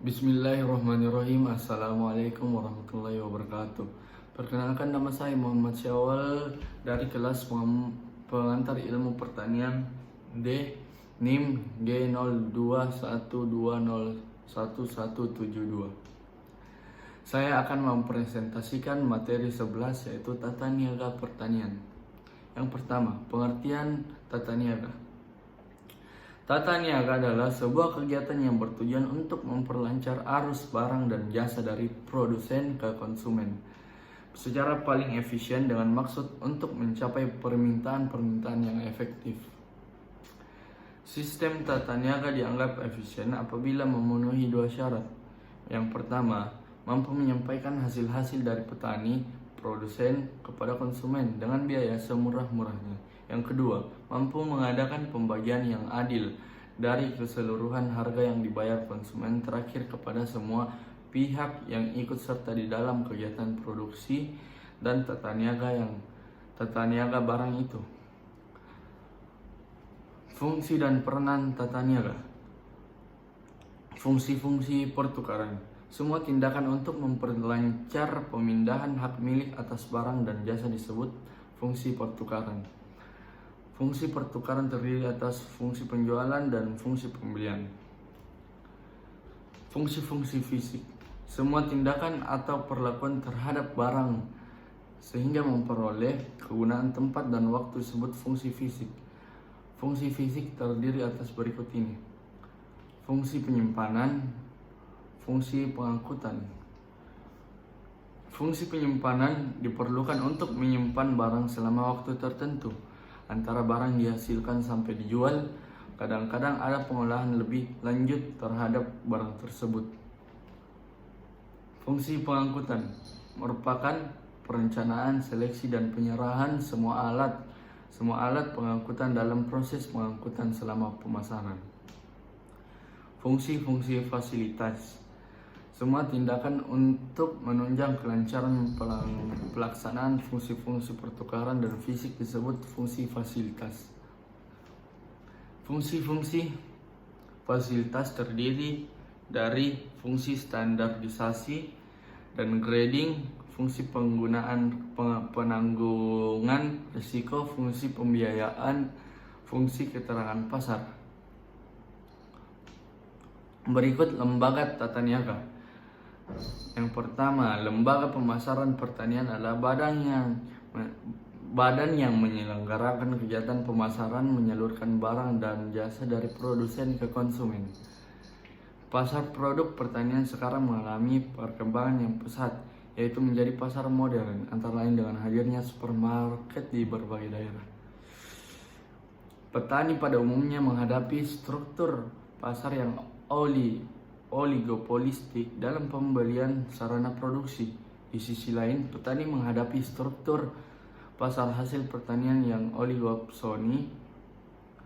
Bismillahirrahmanirrahim. Assalamualaikum warahmatullahi wabarakatuh. Perkenalkan, nama saya Muhammad Syawal dari kelas pengantar ilmu pertanian D NIM G0212011172. Saya akan mempresentasikan materi 11, yaitu tata niaga pertanian. Yang pertama, pengertian tata niaga. Tata niaga adalah sebuah kegiatan yang bertujuan untuk memperlancar arus barang dan jasa dari produsen ke konsumen secara paling efisien dengan maksud untuk mencapai permintaan yang efektif. Sistem tata niaga dianggap efisien apabila memenuhi dua syarat. Yang pertama, mampu menyampaikan hasil-hasil dari petani, produsen kepada konsumen dengan biaya semurah-murahnya. Yang kedua, mampu mengadakan pembagian yang adil dari keseluruhan harga yang dibayar konsumen terakhir kepada semua pihak yang ikut serta di dalam kegiatan produksi dan tata niaga barang itu. Fungsi dan peranan tata niaga. Fungsi-fungsi pertukaran. Semua tindakan untuk memperlancar pemindahan hak milik atas barang dan jasa disebut fungsi pertukaran. Fungsi pertukaran terdiri atas fungsi penjualan dan fungsi pembelian. Fungsi-fungsi fisik. Semua tindakan atau perlakuan terhadap barang sehingga memperoleh kegunaan tempat dan waktu disebut fungsi fisik. Fungsi fisik terdiri atas berikut ini: fungsi penyimpanan, fungsi pengangkutan. Fungsi penyimpanan diperlukan untuk menyimpan barang selama waktu tertentu antara barang dihasilkan sampai dijual. Kadang-kadang ada pengolahan lebih lanjut terhadap barang tersebut. Fungsi pengangkutan merupakan perencanaan, seleksi, dan penyerahan semua alat pengangkutan dalam proses pengangkutan selama pemasaran. Fungsi-fungsi fasilitas. Semua tindakan untuk menunjang kelancaran pelaksanaan fungsi-fungsi pertukaran dan fisik disebut fungsi fasilitas. Fungsi-fungsi fasilitas terdiri dari fungsi standarisasi dan grading, fungsi penanggungan risiko, fungsi pembiayaan, fungsi keterangan pasar. Berikut lembaga tata niaga. Yang pertama, lembaga pemasaran pertanian adalah badan yang menyelenggarakan kegiatan pemasaran, menyalurkan barang dan jasa dari produsen ke konsumen. Pasar produk pertanian sekarang mengalami perkembangan yang pesat, yaitu menjadi pasar modern, antara lain dengan hadirnya supermarket di berbagai daerah. Petani pada umumnya menghadapi struktur pasar yang oligopolistik dalam pembelian sarana produksi. Di sisi lain, petani menghadapi struktur pasar hasil pertanian yang oligopsoni.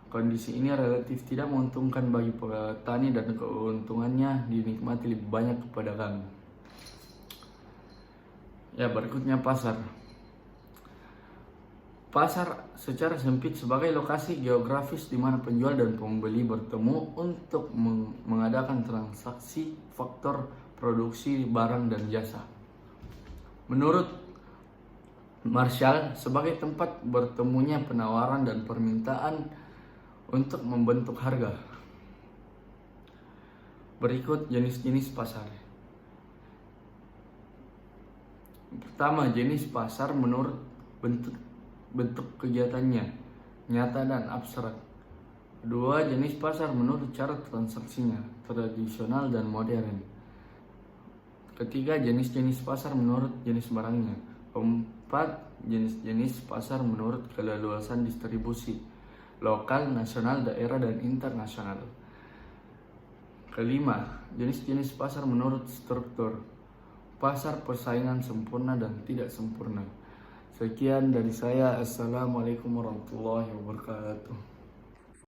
Kondisi ini relatif tidak menguntungkan bagi petani dan keuntungannya dinikmati lebih banyak pedagang. Berikutnya pasar. Pasar secara sempit sebagai lokasi geografis di mana penjual dan pembeli bertemu untuk mengadakan transaksi faktor produksi barang dan jasa. Menurut Marshall, sebagai tempat bertemunya penawaran dan permintaan untuk membentuk harga. Berikut jenis-jenis pasar. Pertama, jenis pasar menurut bentuk kegiatannya, nyata dan abstrak. Kedua, jenis pasar menurut cara transaksinya, tradisional dan modern. Ketiga, jenis-jenis pasar menurut jenis barangnya. Keempat, jenis-jenis pasar menurut keleluasan distribusi, lokal, nasional, daerah, dan internasional. Kelima, jenis-jenis pasar menurut struktur, pasar persaingan sempurna dan tidak sempurna. Sekian dari saya. Assalamualaikum warahmatullahi wabarakatuh.